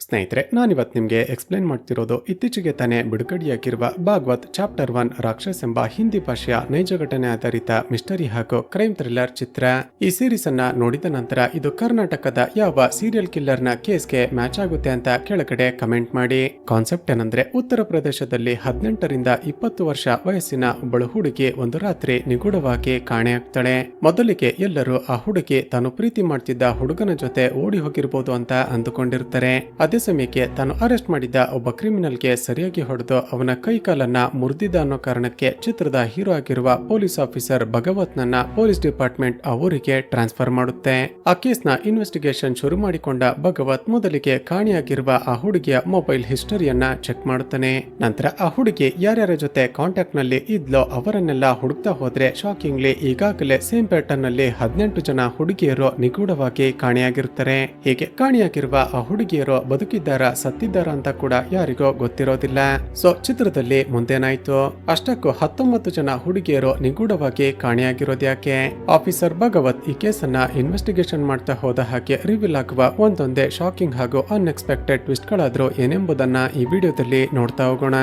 ಸ್ನೇಹಿತರೆ, ನಾನಿವತ್ತು ನಿಮಗೆ ಎಕ್ಸ್ಪ್ಲೇನ್ ಮಾಡ್ತಿರೋದು ಇತ್ತೀಚೆಗೆ ತಾನೇ ಬಿಡುಗಡೆಯಾಗಿರುವ ಭಾಗವತ್ ಚಾಪ್ಟರ್ 1 ರಾಕ್ಷಸ್ ಎಂಬ ಹಿಂದಿ ಭಾಷೆಯ ನೈಜ ಘಟನೆ ಆಧಾರಿತ ಮಿಸ್ಟರಿ ಹಾಗೂ ಕ್ರೈಮ್ ಥ್ರಿಲ್ಲರ್ ಚಿತ್ರ. ಈ ಸೀರೀಸ್ ಅನ್ನ ನೋಡಿದ ನಂತರ ಇದು ಕರ್ನಾಟಕದ ಯಾವ ಸೀರಿಯಲ್ ಕಿಲ್ಲರ್ ನ ಕೇಸ್ಗೆ ಮ್ಯಾಚ್ ಆಗುತ್ತೆ ಅಂತ ಕೆಳಗಡೆ ಕಮೆಂಟ್ ಮಾಡಿ. ಕಾನ್ಸೆಪ್ಟ್ ಏನಂದ್ರೆ, ಉತ್ತರ ಪ್ರದೇಶದಲ್ಲಿ 18 ರಿಂದ 20 ವರ್ಷ ವಯಸ್ಸಿನ ಒಬ್ಬಳು ಹುಡುಗಿ ಒಂದು ರಾತ್ರಿ ನಿಗೂಢವಾಗಿ ಕಾಣೆಯಾಗ್ತಾಳೆ. ಮೊದಲಿಗೆ ಎಲ್ಲರೂ ಆ ಹುಡುಗಿ ತಾನು ಪ್ರೀತಿ ಮಾಡ್ತಿದ್ದ ಹುಡುಗನ ಜೊತೆ ಓಡಿ ಹೋಗಿರ್ಬೋದು ಅಂತ ಅಂದುಕೊಂಡಿರ್ತಾರೆ. ಅದೇ ಸಮಯಕ್ಕೆ ತಾನು ಅರೆಸ್ಟ್ ಮಾಡಿದ್ದ ಒಬ್ಬ ಕ್ರಿಮಿನಲ್ಗೆ ಸರಿಯಾಗಿ ಹೊಡೆದು ಅವನ ಕೈಕಾಲನ್ನ ಮುರಿದಿದ್ದ ಅನ್ನೋ ಕಾರಣಕ್ಕೆ ಚಿತ್ರದ ಹೀರೋ ಆಗಿರುವ ಪೊಲೀಸ್ ಆಫೀಸರ್ ಭಗವತ್ ನನ್ನ ಪೊಲೀಸ್ ಡಿಪಾರ್ಟ್ಮೆಂಟ್ ಆ ಊರಿಗೆ ಟ್ರಾನ್ಸ್ಫರ್ ಮಾಡುತ್ತೆ. ಆ ಕೇಸ್ನ ಇನ್ವೆಸ್ಟಿಗೇಷನ್ ಶುರು ಮಾಡಿಕೊಂಡ ಭಗವತ್ ಮೊದಲಿಗೆ ಕಾಣೆಯಾಗಿರುವ ಆ ಹುಡುಗಿಯ ಮೊಬೈಲ್ ಹಿಸ್ಟರಿಯನ್ನ ಚೆಕ್ ಮಾಡುತ್ತಾನೆ. ನಂತರ ಆ ಹುಡುಗಿ ಯಾರ್ಯಾರ ಜೊತೆ ಕಾಂಟ್ಯಾಕ್ಟ್ ನಲ್ಲಿ ಇದ್ಲೋ ಅವರನ್ನೆಲ್ಲ ಹುಡುಕ್ತಾ ಹೋದ್ರೆ ಶಾಕಿಂಗ್ಲಿ ಈಗಾಗಲೇ ಸೇಮ್ ಪ್ಯಾಟರ್ನ್ ನಲ್ಲಿ 18 ಜನ ಹುಡುಗಿಯರು ನಿಗೂಢವಾಗಿ ಕಾಣೆಯಾಗಿರುತ್ತಾರೆ. ಹೀಗೆ ಕಾಣೆಯಾಗಿರುವ ಆ ಹುಡುಗಿಯರು ಬದುಕಿದ್ದಾರ ಸತ್ತಿದ್ದಾರ ಅಂತ ಕೂಡ ಯಾರಿಗೋ ಗೊತ್ತಿರೋದಿಲ್ಲ. ಸೊ ಚಿತ್ರದಲ್ಲಿ ಮುಂದೇನಾಯ್ತು? ಅಷ್ಟಕ್ಕೂ 19 ಜನ ಹುಡುಗಿಯರು ನಿಗೂಢವಾಗಿ ಕಾಣೆಯಾಗಿರೋದು ಯಾಕೆ? ಆಫೀಸರ್ ಭಗವತ್ ಈ ಕೇಸನ್ನ ಇನ್ವೆಸ್ಟಿಗೇಷನ್ ಮಾಡ್ತಾ ಹೋದ ಹಾಗೆ ರಿವೀಲ್ ಆಗುವ ಒಂದೊಂದೇ ಶಾಕಿಂಗ್ ಹಾಗೂ ಅನ್ಎಕ್ಸ್ಪೆಕ್ಟೆಡ್ ಟ್ವಿಸ್ಟ್ ಗಳಾದ್ರೂ ಏನೆಂಬುದನ್ನ ಈ ವಿಡಿಯೋದಲ್ಲಿ ನೋಡ್ತಾ ಹೋಗೋಣ.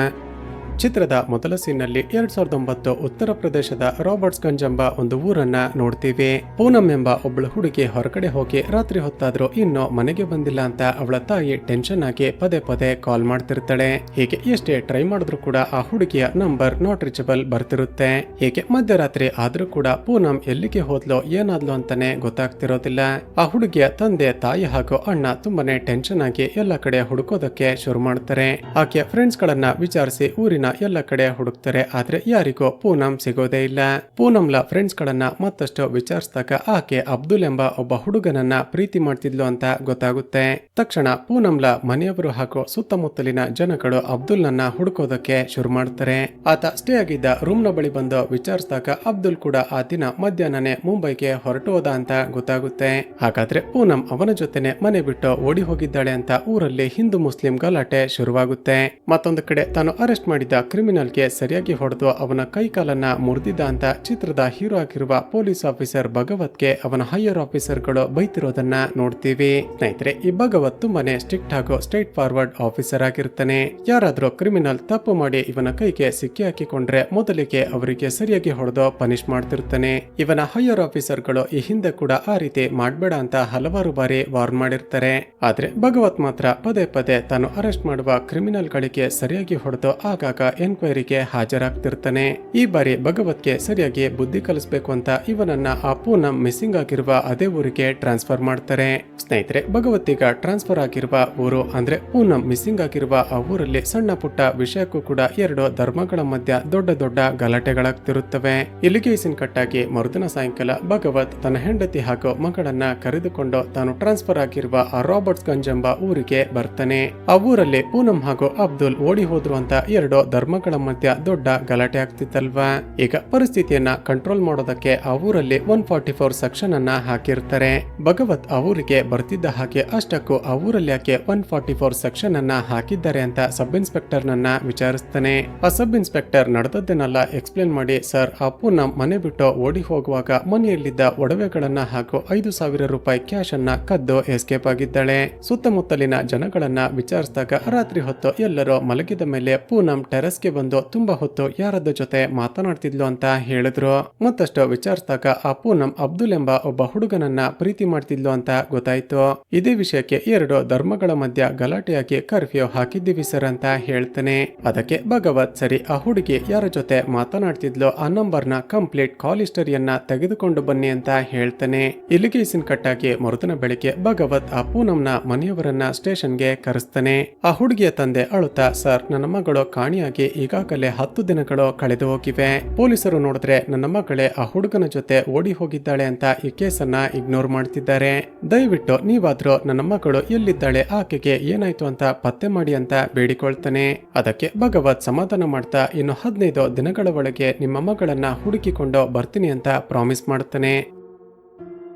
ಚಿತ್ರದ ಮೊದಲ ಸೀನ್ನಲ್ಲಿ 2009 ಉತ್ತರ ಪ್ರದೇಶದ ರಾಬರ್ಟ್ಸ್ಗಂಜ್ ಎಂಬ ಒಂದು ಊರನ್ನ ನೋಡ್ತೀವಿ. ಪೂನಂ ಎಂಬ ಒಬ್ಬಳು ಹುಡುಗಿ ಹೊರಗಡೆ ಹೋಗಿ ರಾತ್ರಿ ಹೊತ್ತಾದ್ರೂ ಇನ್ನೂ ಮನೆಗೆ ಬಂದಿಲ್ಲ ಅಂತ ಅವಳ ತಾಯಿ ಟೆನ್ಷನ್ ಆಗಿ ಪದೇ ಪದೇ ಕಾಲ್ ಮಾಡ್ತಿರ್ತಾಳೆ. ಹೀಗೆ ಎಷ್ಟೇ ಟ್ರೈ ಮಾಡಿದ್ರು ಕೂಡ ಆ ಹುಡುಗಿಯ ನಂಬರ್ ನಾಟ್ ರೀಚಬಲ್ ಬರ್ತಿರುತ್ತೆ. ಹೀಗೆ ಮಧ್ಯರಾತ್ರಿ ಆದ್ರೂ ಕೂಡ ಪೂನಂ ಎಲ್ಲಿಗೆ ಹೋದ್ಲೋ ಏನಾದ್ಲು ಅಂತಾನೆ ಗೊತ್ತಾಗ್ತಿರೋದಿಲ್ಲ. ಆ ಹುಡುಗಿಯ ತಂದೆ, ತಾಯಿ ಹಾಗೂ ಅಣ್ಣ ತುಂಬಾನೇ ಟೆನ್ಷನ್ ಆಗಿ ಎಲ್ಲ ಕಡೆ ಹುಡುಕೋದಕ್ಕೆ ಶುರು ಮಾಡ್ತಾರೆ. ಆಕೆಯ ಫ್ರೆಂಡ್ಸ್ ಗಳನ್ನ ವಿಚಾರಿಸಿ ಊರಿನ ಎಲ್ಲ ಕಡೆ ಹುಡುಕ್ತಾರೆ. ಆದ್ರೆ ಯಾರಿಗೂ ಪೂನಂ ಸಿಗೋದೇ ಇಲ್ಲ. ಪೂನಂಲ ಫ್ರೆಂಡ್ಸ್ ಗಳನ್ನ ಮತ್ತಷ್ಟು ವಿಚಾರಿಸಿದಾಗ ಆಕೆ ಅಬ್ದುಲ್ ಎಂಬ ಒಬ್ಬ ಹುಡುಗನನ್ನ ಪ್ರೀತಿ ಮಾಡ್ತಿದ್ಲು ಅಂತ ಗೊತ್ತಾಗುತ್ತೆ. ತಕ್ಷಣ ಪೂನಂಲ ಮನೆಯವರು ಹಾಗೂ ಸುತ್ತಮುತ್ತಲಿನ ಜನಗಳು ಅಬ್ದುಲ್ ನನ್ನ ಹುಡುಕೋದಕ್ಕೆ ಶುರು ಮಾಡ್ತಾರೆ. ಆತ ಸ್ಟೇ ಆಗಿದ್ದ ರೂಮ್ ನ ಬಳಿ ಬಂದು ವಿಚಾರಿಸಿದಾಗ ಅಬ್ದುಲ್ ಕೂಡ ಆ ದಿನ ಮಧ್ಯಾಹ್ನನೇ ಮುಂಬೈಗೆ ಹೊರಟು ಹೋದ ಅಂತ ಗೊತ್ತಾಗುತ್ತೆ. ಹಾಗಾದ್ರೆ ಪೂನಂ ಅವನ ಜೊತೆನೆ ಮನೆ ಬಿಟ್ಟು ಓಡಿ ಹೋಗಿದ್ದಾಳೆ ಅಂತ ಊರಲ್ಲಿ ಹಿಂದೂ ಮುಸ್ಲಿಂ ಗಲಾಟೆ ಶುರುವಾಗುತ್ತೆ. ಮತ್ತೊಂದು ಕಡೆ ತಾನು ಅರೆಸ್ಟ್ ಮಾಡಿದ್ದ ಕ್ರಿಮಿನಲ್ಗೆ ಸರಿಯಾಗಿ ಹೊಡೆದು ಅವನ ಕೈಕಾಲನ್ನ ಮುರಿದಿದ್ದ ಅಂತ ಚಿತ್ರದ ಹೀರೋ ಆಗಿರುವ ಪೊಲೀಸ್ ಆಫೀಸರ್ ಭಗವತ್ಗೆ ಅವನ ಹೈಯರ್ ಆಫೀಸರ್ಗಳು ಬೈತಿರೋದನ್ನ ನೋಡ್ತೀವಿ. ಸ್ನೇಹಿತರೆ, ಈ ಭಗವತ್ ತುಂಬಾನೇ ಸ್ಟ್ರಿಕ್ಟ್ ಹಾಗೂ ಸ್ಟ್ರೈಟ್ ಫಾರ್ವರ್ಡ್ ಆಫೀಸರ್ ಆಗಿರ್ತಾನೆ. ಯಾರಾದ್ರೂ ಕ್ರಿಮಿನಲ್ ತಪ್ಪು ಮಾಡಿ ಇವನ ಕೈಗೆ ಸಿಕ್ಕಿ ಹಾಕಿಕೊಂಡ್ರೆ ಮೊದಲಿಗೆ ಅವರಿಗೆ ಸರಿಯಾಗಿ ಹೊಡೆದು ಪನಿಷ್ ಮಾಡ್ತಿರ್ತಾನೆ. ಇವನ ಹೈಯರ್ ಆಫೀಸರ್ಗಳು ಈ ಹಿಂದೆ ಕೂಡ ಆ ರೀತಿ ಮಾಡ್ಬೇಡ ಅಂತ ಹಲವಾರು ಬಾರಿ ವಾರ್ನ್ ಮಾಡಿರ್ತಾರೆ. ಆದ್ರೆ ಭಗವತ್ ಮಾತ್ರ ಪದೇ ಪದೇ ತಾನು ಅರೆಸ್ಟ್ ಮಾಡುವ ಕ್ರಿಮಿನಲ್ ಗಳಿಗೆ ಸರಿಯಾಗಿ ಹೊಡೆದು ಆಗಾಗ ಎನ್ಕ್ವೈರಿಗೆ ಹಾಜರಾಗ್ತಿರ್ತಾನೆ. ಈ ಬಾರಿ ಭಗವತ್ಗೆ ಸರಿಯಾಗಿ ಬುದ್ಧಿ ಕಲಿಸಬೇಕು ಅಂತ ಇವನನ್ನ ಆ ಪೂನಂ ಮಿಸ್ಸಿಂಗ್ ಆಗಿರುವ ಅದೇ ಊರಿಗೆ ಟ್ರಾನ್ಸ್ಫರ್ ಮಾಡ್ತಾರೆ. ಸ್ನೇಹಿತರೆ, ಭಗವತ್ತೀಗ ಟ್ರಾನ್ಸ್ಫರ್ ಆಗಿರುವ ಊರು ಅಂದ್ರೆ ಪೂನಂ ಮಿಸ್ಸಿಂಗ್ ಆಗಿರುವ ಆ ಊರಲ್ಲಿ ಸಣ್ಣ ಪುಟ್ಟ ವಿಷಯಕ್ಕೂ ಕೂಡ ಎರಡು ಧರ್ಮಗಳ ಮಧ್ಯ ದೊಡ್ಡ ದೊಡ್ಡ ಗಲಾಟೆಗಳಾಗ್ತಿರುತ್ತವೆ. ಇಲ್ಲಿಗೆ ಸೀನ್ ಕಟ್ಟಾಗಿ ಮರುದಿನ ಸಾಯಂಕಾಲ ಭಗವತ್ ತನ್ನ ಹೆಂಡತಿ ಹಾಗೂ ಮಗಳನ್ನ ಕರೆದುಕೊಂಡು ತಾನು ಟ್ರಾನ್ಸ್ಫರ್ ಆಗಿರುವ ಆ ರಾಬರ್ಟ್ಸ್ಗಂಜ್ ಎಂಬ ಊರಿಗೆ ಬರ್ತಾನೆ. ಆ ಊರಲ್ಲಿ ಪೂನಂ ಹಾಗೂ ಅಬ್ದುಲ್ ಓಡಿ ಹೋದ್ರು ಅಂತ ಎರಡು ಧರ್ಮಗಳ ಮಧ್ಯ ದೊಡ್ಡ ಗಲಾಟೆ ಆಗ್ತಿತ್ತಲ್ವಾ. ಈಗ ಪರಿಸ್ಥಿತಿಯನ್ನ ಕಂಟ್ರೋಲ್ ಮಾಡೋದಕ್ಕೆ ಆ ಊರಲ್ಲಿ 144 ಸೆಕ್ಷನ್ ಅನ್ನ ಹಾಕಿರ್ತಾರೆ. ಭಗವತ್ ಆ ಊರಿಗೆ ಬರ್ತಿದ್ದ ಹಾಗೆ ಅಷ್ಟಕ್ಕೂ ಆ ಊರಲ್ಲಿ ಯಾಕೆ 144 ಸೆಕ್ಷನ್ ಅನ್ನ ಹಾಕಿದ್ದಾರೆ ಅಂತ ಸಬ್ ಇನ್ಸ್ಪೆಕ್ಟರ್ ನನ್ನ ವಿಚಾರಿಸ್ತಾನೆ. ಆ ಸಬ್ ಇನ್ಸ್ಪೆಕ್ಟರ್ ನಡೆದದ್ದನ್ನೆಲ್ಲ ಎಕ್ಸ್ಪ್ಲೇನ್ ಮಾಡಿ, ಸರ್, ಆ ಪೂನಂ ಮನೆ ಬಿಟ್ಟು ಓಡಿ ಹೋಗುವಾಗ ಮನೆಯಲ್ಲಿದ್ದ ಒಡವೆಗಳನ್ನ ಹಾಗೂ 5,000 ರೂಪಾಯಿ ಕ್ಯಾಶ್ ಅನ್ನ ಕದ್ದು ಎಸ್ಕೇಪ್ ಆಗಿದ್ದಾಳೆ. ಸುತ್ತಮುತ್ತಲಿನ ಜನಗಳನ್ನ ವಿಚಾರಿಸಿದಾಗ ರಾತ್ರಿ ಹೊತ್ತು ಎಲ್ಲರೂ ಮಲಗಿದ ಮೇಲೆ ಪೂನಂ ಟೆರೆಸ್ಗೆ ಬಂದು ತುಂಬಾ ಹೊತ್ತು ಯಾರದ ಜೊತೆ ಮಾತನಾಡ್ತಿದ್ಲು ಅಂತ ಹೇಳಿದ್ರು. ಮತ್ತಷ್ಟು ವಿಚಾರಿಸಿದಾಗ ಆ ಪೂನಂ ಅಬ್ದುಲ್ ಎಂಬ ಒಬ್ಬ ಹುಡುಗನನ್ನ ಪ್ರೀತಿ ಮಾಡ್ತಿದ್ಲು ಅಂತ ಗೊತ್ತಾಯ್ತು. ಇದೇ ವಿಷಯಕ್ಕೆ ಎರಡು ಧರ್ಮಗಳ ಮಧ್ಯ ಗಲಾಟೆಯಾಗಿ ಕರ್ಫ್ಯೂ ಹಾಕಿದ್ದೀವಿ ಸರ್ ಅಂತ ಹೇಳ್ತಾನೆ. ಅದಕ್ಕೆ ಭಗವತ್, ಸರಿ, ಆ ಹುಡುಗಿ ಯಾರ ಜೊತೆ ಮಾತನಾಡ್ತಿದ್ಲು ಆ ನಂಬರ್ನ ಕಂಪ್ಲೀಟ್ ಕಾಲ್ ಹಿಸ್ಟರಿಯನ್ನ ತೆಗೆದುಕೊಂಡು ಬನ್ನಿ ಅಂತ ಹೇಳ್ತಾನೆ. ಇಲ್ಲಿಗೆ ಸೀನ್ ಕಟ್ಟಾಗಿ ಮರುದಿನ ಬೆಳಿಗ್ಗೆ ಭಗವತ್ ಆ ಪೂನಂನ ಮನೆಯವರನ್ನ ಸ್ಟೇಷನ್ಗೆ ಕರೆಸ್ತಾನೆ. ಆ ಹುಡುಗಿಯ ತಂದೆ ಅಳುತ್ತಾ, ಸರ್, ನನ್ನ ಮಗಳು ಕಾಣಿಯಾಗಿ ಈಗಾಗಲೇ 10 ದಿನಗಳು ಕಳೆದು ಹೋಗಿವೆ. ಪೊಲೀಸರು ನೋಡಿದ್ರೆ ನನ್ನ ಮಗಳೇ ಆ ಹುಡುಗನ ಜೊತೆ ಓಡಿ ಹೋಗಿದ್ದಾಳೆ ಅಂತ ಈ ಕೇಸನ್ನ ಇಗ್ನೋರ್ ಮಾಡ್ತಿದ್ದಾರೆ. ದಯವಿಟ್ಟು ನೀವಾದ್ರೂ ನನ್ನ ಮಗಳು ಎಲ್ಲಿದ್ದಾಳೆ, ಆಕೆಗೆ ಏನಾಯ್ತು ಅಂತ ಪತ್ತೆ ಮಾಡಿ ಅಂತ ಬೇಡಿಕೊಳ್ತಾನೆ. ಅದಕ್ಕೆ ಭಗವತ್ ಸಮಾಧಾನ ಮಾಡ್ತಾ ಇನ್ನು 15 ದಿನಗಳ ಒಳಗೆ ನಿಮ್ಮ ಮಗಳನ್ನ ಹುಡುಕಿಕೊಂಡು ಬರ್ತೀನಿ ಅಂತ ಪ್ರಾಮಿಸ್ ಮಾಡ್ತಾನೆ.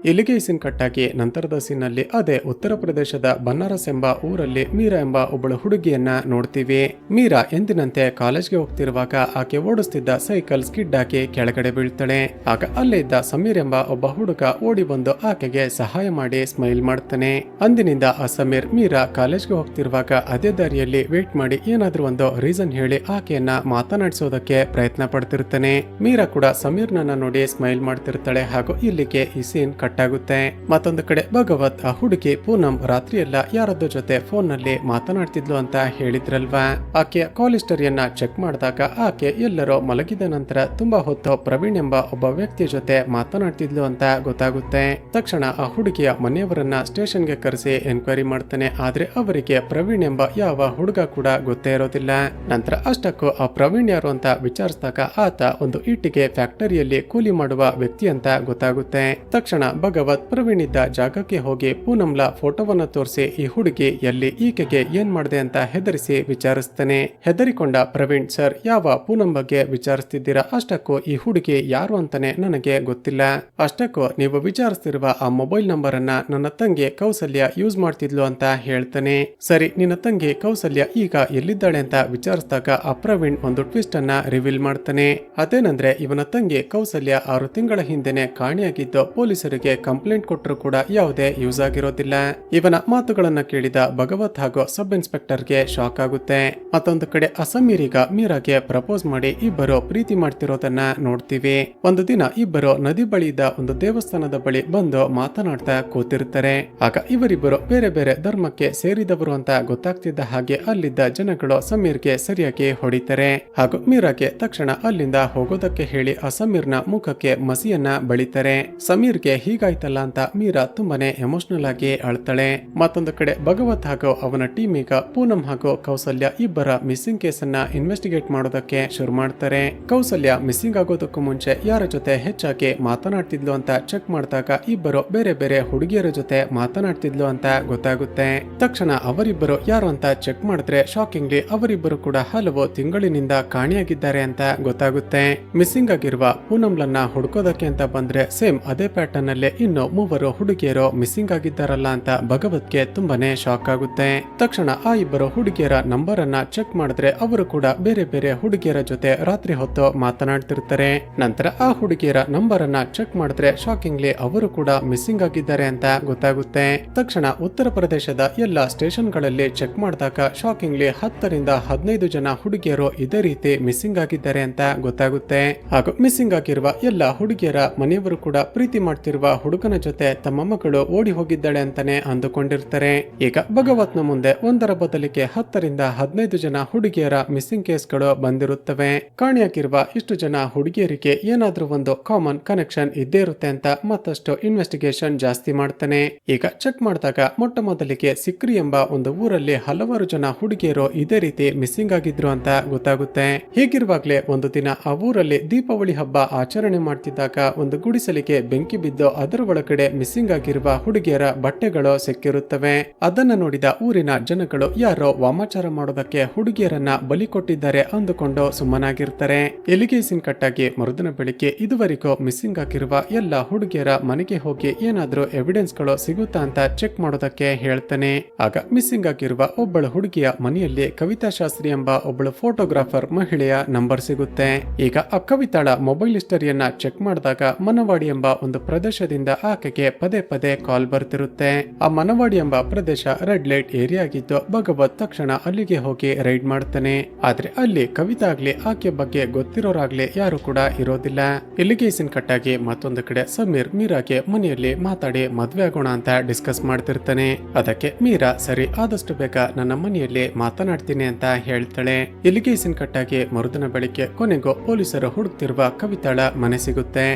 ಇಲ್ಲಿಗೆ ಈ ಸೀನ್ ಕಟ್ ಆಗಿ ನಂತರದ ಸೀನಲ್ಲಿ ಅದೇ ಉತ್ತರ ಪ್ರದೇಶದ ಬನಾರಸ್ ಎಂಬ ಊರಲ್ಲಿ ಮೀರಾ ಎಂಬ ಒಬ್ಬಳು ಹುಡುಗಿಯನ್ನ ನೋಡ್ತೀವಿ. ಮೀರಾ ಎಂದಿನಂತೆ ಕಾಲೇಜ್ಗೆ ಹೋಗ್ತಿರುವಾಗ ಆಕೆ ಓಡಿಸ್ತಿದ್ದ ಸೈಕಲ್ ಸ್ಕಿಡ್ ಆಗಿ ಕೆಳಗಡೆ ಬೀಳ್ತಾಳೆ. ಆಗ ಅಲ್ಲೇ ಇದ್ದ ಸಮೀರ್ ಎಂಬ ಒಬ್ಬ ಹುಡುಗ ಓಡಿ ಬಂದು ಆಕೆಗೆ ಸಹಾಯ ಮಾಡಿ ಸ್ಮೈಲ್ ಮಾಡ್ತಾನೆ. ಅಂದಿನಿಂದ ಆ ಸಮೀರ್ ಮೀರಾ ಕಾಲೇಜ್ಗೆ ಹೋಗ್ತಿರುವಾಗ ಅದೇ ದಾರಿಯಲ್ಲಿ ವೇಟ್ ಮಾಡಿ ಏನಾದ್ರೂ ಒಂದು ರೀಸನ್ ಹೇಳಿ ಆಕೆಯನ್ನ ಮಾತನಾಡಿಸೋದಕ್ಕೆ ಪ್ರಯತ್ನ ಪಡ್ತಿರ್ತಾನೆ. ಮೀರಾ ಕೂಡ ಸಮೀರ್ನನ್ನ ನೋಡಿ ಸ್ಮೈಲ್ ಮಾಡ್ತಿರ್ತಾಳೆ. ಹಾಗೂ ಇಲ್ಲಿಗೆ ಈ ಸೀನ್ ಕಟ್ ಆಗುತ್ತೆ. ಮತ್ತೊಂದು ಕಡೆ ಭಗವತ್ ಆ ಹುಡುಗಿ ಪೂನಂ ರಾತ್ರಿ ಎಲ್ಲ ಯಾರದ್ದು ಜೊತೆ ಫೋನ್ ನಲ್ಲಿ ಮಾತನಾಡ್ತಿದ್ಲು ಅಂತ ಹೇಳಿದ್ರಲ್ವಾ. ಆಕೆಯ ಕಾಲ್ ಹಿಸ್ಟರಿಯನ್ನ ಚೆಕ್ ಮಾಡಿದಾಗ ಆಕೆ ಎಲ್ಲರೂ ಮಲಗಿದ ನಂತರ ತುಂಬಾ ಹೊತ್ತು ಪ್ರವೀಣ್ ಎಂಬ ಒಬ್ಬ ವ್ಯಕ್ತಿಯ ಜೊತೆ ಮಾತನಾಡ್ತಿದ್ಲು ಅಂತ ಗೊತ್ತಾಗುತ್ತೆ. ತಕ್ಷಣ ಆ ಹುಡುಗಿಯ ಮನೆಯವರನ್ನ ಸ್ಟೇಷನ್ಗೆ ಕರೆಸಿ ಎನ್ಕ್ವೈರಿ ಮಾಡ್ತಾನೆ. ಆದ್ರೆ ಅವರಿಗೆ ಪ್ರವೀಣ್ ಎಂಬ ಯಾವ ಹುಡುಗ ಕೂಡ ಗೊತ್ತೇ ಇರೋದಿಲ್ಲ. ನಂತರ ಅಷ್ಟಕ್ಕೂ ಆ ಪ್ರವೀಣ್ ಯಾರು ಅಂತ ವಿಚಾರಿಸಿದಾಗ ಆತ ಒಂದು ಇಟ್ಟಿಗೆ ಫ್ಯಾಕ್ಟರಿಯಲ್ಲಿ ಕೂಲಿ ಮಾಡುವ ವ್ಯಕ್ತಿ ಅಂತ ಗೊತ್ತಾಗುತ್ತೆ. ತಕ್ಷಣ ಭಗವತ್ ಪ್ರವೀಣ್ ಇದ್ದ ಜಾಗಕ್ಕೆ ಹೋಗಿ ಪೂನಂಲ ಫೋಟೋವನ್ನ ತೋರಿಸಿ ಈ ಹುಡುಗಿ ಎಲ್ಲಿ, ಈಕೆಗೆ ಏನ್ ಮಾಡಿದೆ ಅಂತ ಹೆದರಿಸಿ ವಿಚಾರಿಸ್ತಾನೆ. ಹೆದರಿಕೊಂಡ ಪ್ರವೀಣ್, ಸರ್ ಯಾವ ಪೂನಂ ಬಗ್ಗೆ ವಿಚಾರಿಸ್ತಿದ್ದೀರಾ? ಅಷ್ಟಕ್ಕೂ ಈ ಹುಡುಗಿ ಯಾರು ಅಂತಾನೆ ನನಗೆ ಗೊತ್ತಿಲ್ಲ. ಅಷ್ಟಕ್ಕೂ ನೀವು ವಿಚಾರಿಸ್ತಿರುವ ಆ ಮೊಬೈಲ್ ನಂಬರ್ ಅನ್ನ ನನ್ನ ತಂಗಿ ಕೌಸಲ್ಯ ಯೂಸ್ ಮಾಡ್ತಿದ್ಲು ಅಂತ ಹೇಳ್ತಾನೆ. ಸರಿ, ನಿನ್ನ ತಂಗಿ ಕೌಸಲ್ಯ ಈಗ ಎಲ್ಲಿದ್ದಾಳೆ ಅಂತ ವಿಚಾರಿಸಿದಾಗ ಆ ಪ್ರವೀಣ್ ಒಂದು ಟ್ವಿಸ್ಟ್ ಅನ್ನ ರಿವೀಲ್ ಮಾಡ್ತಾನೆ. ಅದೇನಂದ್ರೆ ಇವನ ತಂಗಿ ಕೌಸಲ್ಯ 6 ತಿಂಗಳ ಹಿಂದೆನೆ ಕಾಣೆಯಾಗಿದ್ದು ಪೊಲೀಸರಿಗೆ ಕಂಪ್ಲೇಂಟ್ ಕೊಟ್ಟರು ಕೂಡ ಯಾವುದೇ ಯೂಸ್ ಆಗಿರೋದಿಲ್ಲ. ಇವನ ಮಾತುಗಳನ್ನ ಕೇಳಿದ ಭಗವತ್ ಹಾಗೂ ಸಬ್ ಇನ್ಸ್ಪೆಕ್ಟರ್ಗೆ ಶಾಕ್ ಆಗುತ್ತೆ. ಮತ್ತೊಂದು ಕಡೆ ಅಸಮೀರ್ ಈಗ ಮೀರಾಗೆ ಪ್ರಪೋಸ್ ಮಾಡಿ ಇಬ್ಬರು ಪ್ರೀತಿ ಮಾಡ್ತಿರೋದನ್ನ ನೋಡ್ತೀವಿ. ಒಂದು ದಿನ ಇಬ್ಬರು ನದಿ ಬಳಿ ಇದ್ದ ಒಂದು ದೇವಸ್ಥಾನದ ಬಳಿ ಬಂದು ಮಾತನಾಡ್ತಾ ಕೂತಿರ್ತಾರೆ. ಆಗ ಇವರಿಬ್ಬರು ಬೇರೆ ಬೇರೆ ಧರ್ಮಕ್ಕೆ ಸೇರಿದವರು ಅಂತ ಗೊತ್ತಾಗ್ತಿದ್ದ ಹಾಗೆ ಅಲ್ಲಿದ್ದ ಜನಗಳು ಸಮೀರ್ಗೆ ಸರಿಯಾಗಿ ಹೊಡಿತಾರೆ. ಹಾಗೂ ಮೀರಾಗೆ ತಕ್ಷಣ ಅಲ್ಲಿಂದ ಹೋಗೋದಕ್ಕೆ ಹೇಳಿ ಆ ಸಮೀರ್ನ ಮುಖಕ್ಕೆ ಮಸಿಯನ್ನ ಬಳಿತಾರೆ. ಸಮೀರ್ಗೆ ಹೀಗಾಯ್ತಲ್ಲ ಅಂತ ಮೀರಾ ತುಂಬಾನೇ ಎಮೋಷನಲ್ ಆಗಿ ಅಳ್ತಾಳೆ. ಮತ್ತೊಂದು ಕಡೆ ಭಗವತ್ ಹಾಗೂ ಅವನ ಟೀಮ್ ಈಗ ಪೂನಂ ಹಾಗೂ ಕೌಸಲ್ಯ ಇಬ್ಬರ ಮಿಸ್ಸಿಂಗ್ ಕೇಸ್ ಅನ್ನ ಇನ್ವೆಸ್ಟಿಗೇಟ್ ಮಾಡೋದಕ್ಕೆ ಶುರು ಮಾಡ್ತಾರೆ. ಕೌಸಲ್ಯ ಮಿಸ್ಸಿಂಗ್ ಆಗೋದಕ್ಕೂ ಮುಂಚೆ ಯಾರ ಜೊತೆ ಹೆಚ್ಚಾಗಿ ಮಾತನಾಡ್ತಿದ್ಲು ಅಂತ ಚೆಕ್ ಮಾಡಿದಾಗ ಇಬ್ಬರು ಬೇರೆ ಬೇರೆ ಹುಡುಗಿಯರ ಜೊತೆ ಮಾತನಾಡ್ತಿದ್ಲು ಅಂತ ಗೊತ್ತಾಗುತ್ತೆ. ತಕ್ಷಣ ಅವರಿಬ್ಬರು ಯಾರು ಅಂತ ಚೆಕ್ ಮಾಡಿದ್ರೆ ಶಾಕಿಂಗ್ಲಿ ಅವರಿಬ್ಬರು ಕೂಡ ಹಲವು ತಿಂಗಳಿನಿಂದ ಕಾಣೆಯಾಗಿದ್ದಾರೆ ಅಂತ ಗೊತ್ತಾಗುತ್ತೆ. ಮಿಸ್ಸಿಂಗ್ ಆಗಿರುವ ಪೂನಂಲನ್ನ ಹುಡುಕೋದಕ್ಕೆ ಅಂತ ಬಂದ್ರೆ ಸೇಮ್ ಅದೇ ಪ್ಯಾಟರ್ನ್ ಅಲ್ಲೇ ಇನ್ನು 3 ಹುಡುಗಿಯರು ಮಿಸ್ಸಿಂಗ್ ಆಗಿದ್ದಾರಲ್ಲ ಅಂತ ಭಗವತ್ಗೆ ತುಂಬಾನೇ ಶಾಕ್ ಆಗುತ್ತೆ. ತಕ್ಷಣ ಆ ಇಬ್ಬರು ಹುಡುಗಿಯರ ನಂಬರ್ ಅನ್ನ ಚೆಕ್ ಮಾಡಿದ್ರೆ ಅವರು ಕೂಡ ಬೇರೆ ಬೇರೆ ಹುಡುಗಿಯರ ಜೊತೆ ರಾತ್ರಿ ಹೊತ್ತು ಮಾತನಾಡ್ತಿರ್ತಾರೆ. ನಂತರ ಆ ಹುಡುಗಿಯರ ನಂಬರ್ ಅನ್ನ ಚೆಕ್ ಮಾಡಿದ್ರೆ ಶಾಕಿಂಗ್ಲಿ ಅವರು ಕೂಡ ಮಿಸ್ಸಿಂಗ್ ಆಗಿದ್ದಾರೆ ಅಂತ ಗೊತ್ತಾಗುತ್ತೆ. ತಕ್ಷಣ ಉತ್ತರ ಪ್ರದೇಶದ ಎಲ್ಲ ಸ್ಟೇಷನ್ ಗಳಲ್ಲಿ ಚೆಕ್ ಮಾಡಿದಾಗ ಶಾಕಿಂಗ್ಲಿ 10 ರಿಂದ 15 ಜನ ಹುಡುಗಿಯರು ಇದೇ ರೀತಿ ಮಿಸ್ಸಿಂಗ್ ಆಗಿದ್ದಾರೆ ಅಂತ ಗೊತ್ತಾಗುತ್ತೆ. ಹಾಗೂ ಮಿಸ್ಸಿಂಗ್ ಆಗಿರುವ ಎಲ್ಲ ಹುಡುಗಿಯರ ಮನೆಯವರು ಕೂಡ ಪ್ರೀತಿ ಮಾಡ್ತಿರುವ ಹುಡುಗನ ಜೊತೆ ತಮ್ಮ ಮಗಳು ಓಡಿ ಹೋಗಿದ್ದಾಳೆ ಅಂತಾನೆ ಅಂದುಕೊಂಡಿರ್ತಾರೆ. ಈಗ ಭಗವತ್ನ ಮುಂದೆ ಒಂದರ ಬದಲಿಗೆ 10 ರಿಂದ 15 ಜನ ಹುಡುಗಿಯರ ಮಿಸ್ಸಿಂಗ್ ಕೇಸ್ಗಳು ಬಂದಿರುತ್ತವೆ. ಕಾಣೆಯಾಗಿರುವ ಇಷ್ಟು ಜನ ಹುಡುಗಿಯರಿಗೆ ಏನಾದ್ರೂ ಒಂದು ಕಾಮನ್ ಕನೆಕ್ಷನ್ ಇದ್ದೇ ಇರುತ್ತೆ ಅಂತ ಮತ್ತಷ್ಟು ಇನ್ವೆಸ್ಟಿಗೇಷನ್ ಜಾಸ್ತಿ ಮಾಡ್ತಾನೆ. ಈಗ ಚೆಕ್ ಮಾಡಿದಾಗ ಮೊಟ್ಟ ಮೊದಲಿಗೆ ಸಿಕ್ರಿ ಎಂಬ ಒಂದು ಊರಲ್ಲಿ ಹಲವಾರು ಜನ ಹುಡುಗಿಯರು ಇದೇ ರೀತಿ ಮಿಸ್ಸಿಂಗ್ ಆಗಿದ್ರು ಅಂತ ಗೊತ್ತಾಗುತ್ತೆ. ಹೀಗಿರುವಾಗ್ಲೇ ಒಂದು ದಿನ ಆ ಊರಲ್ಲಿ ದೀಪಾವಳಿ ಹಬ್ಬ ಆಚರಣೆ ಮಾಡ್ತಿದ್ದಾಗ ಒಂದು ಗುಡಿಸಲಿಗೆ ಬೆಂಕಿ ಬಿದ್ದು ಅದರ ಒಳಗಡೆ ಮಿಸ್ಸಿಂಗ್ ಆಗಿರುವ ಹುಡುಗಿಯರ ಬಟ್ಟೆಗಳು ಸಿಕ್ಕಿರುತ್ತವೆ. ಅದನ್ನ ನೋಡಿದ ಊರಿನ ಜನಗಳು ಯಾರೋ ವಾಮಾಚಾರ ಮಾಡೋದಕ್ಕೆ ಹುಡುಗಿಯರನ್ನ ಬಲಿ ಕೊಟ್ಟಿದ್ದಾರೆ ಅಂದುಕೊಂಡು ಸುಮ್ಮನಾಗಿರ್ತಾರೆ. ಎಲ್ಲಿಗೆ ಸೀನ್ ಕಟ್ಟಾಗಿ ಮರುದಿನ ಬೆಳಿಗ್ಗೆ ಇದುವರೆಗೂ ಮಿಸ್ಸಿಂಗ್ ಆಗಿರುವ ಎಲ್ಲ ಹುಡುಗಿಯರ ಮನೆಗೆ ಹೋಗಿ ಏನಾದ್ರೂ ಎವಿಡೆನ್ಸ್ ಗಳು ಸಿಗುತ್ತಾ ಅಂತ ಚೆಕ್ ಮಾಡೋದಕ್ಕೆ ಹೇಳ್ತಾನೆ. ಆಗ ಮಿಸ್ಸಿಂಗ್ ಆಗಿರುವ ಒಬ್ಬಳು ಹುಡುಗಿಯ ಮನೆಯಲ್ಲಿ ಕವಿತಾ ಶಾಸ್ತ್ರಿ ಎಂಬ ಒಬ್ಬಳು ಫೋಟೋಗ್ರಾಫರ್ ಮಹಿಳೆಯ ನಂಬರ್ ಸಿಗುತ್ತೆ. ಈಗ ಆ ಕವಿತಾಳ ಮೊಬೈಲ್ ಹಿಸ್ಟರಿಯನ್ನ ಚೆಕ್ ಮಾಡಿದಾಗ ಮನವಾಡಿ ಎಂಬ ಒಂದು ಪ್ರದೇಶದಿಂದ ಆಕೆಗೆ ಪದೇ ಪದೇ ಕಾಲ್ ಬರ್ತಿರುತ್ತೆ. ಆ ಮನವಾಡಿ ಎಂಬ ಪ್ರದೇಶ ರೆಡ್ ಲೈಟ್ ಏರಿಯಾ ಆಗಿದ್ದು ಭಗವತ್ ತಕ್ಷಣ ಅಲ್ಲಿಗೆ ಹೋಗಿ ರೈಡ್ ಮಾಡ್ತಾನೆ. ಆದ್ರೆ ಅಲ್ಲಿ ಕವಿತಾ ಆಗ್ಲಿ ಆಕೆ ಬಗ್ಗೆ ಗೊತ್ತಿರೋರಾಗ್ಲಿ ಯಾರು ಕೂಡ ಇರೋದಿಲ್ಲ. ಇಲ್ಲಿಗೆ ಸೀನ್ ಕಟ್ಟಾಗಿ ಮತ್ತೊಂದು ಕಡೆ ಸಮೀರ್ ಮೀರಾಗೆ ಮನೆಯಲ್ಲಿ ಮಾತಾಡಿ ಮದ್ವೆ ಆಗೋಣ ಅಂತ ಡಿಸ್ಕಸ್ ಮಾಡ್ತಿರ್ತಾನೆ. ಅದಕ್ಕೆ ಮೀರಾ ಸರಿ ಆದಷ್ಟು ಬೇಗ ನನ್ನ ಮನೆಯಲ್ಲಿ ಮಾತನಾಡ್ತೀನಿ ಅಂತ ಹೇಳ್ತಾಳೆ. ಇಲ್ಲಿಗೆ ಸೀನ್ ಕಟ್ಟಾಗಿ ಮರುದಿನ ಬೆಳಿಗ್ಗೆ ಕೊನೆಗೂ ಪೊಲೀಸರು ಹುಡುಕ್ತಿರುವ ಕವಿತಾಳ ಮನೆ ಸಿಗುತ್ತೆ.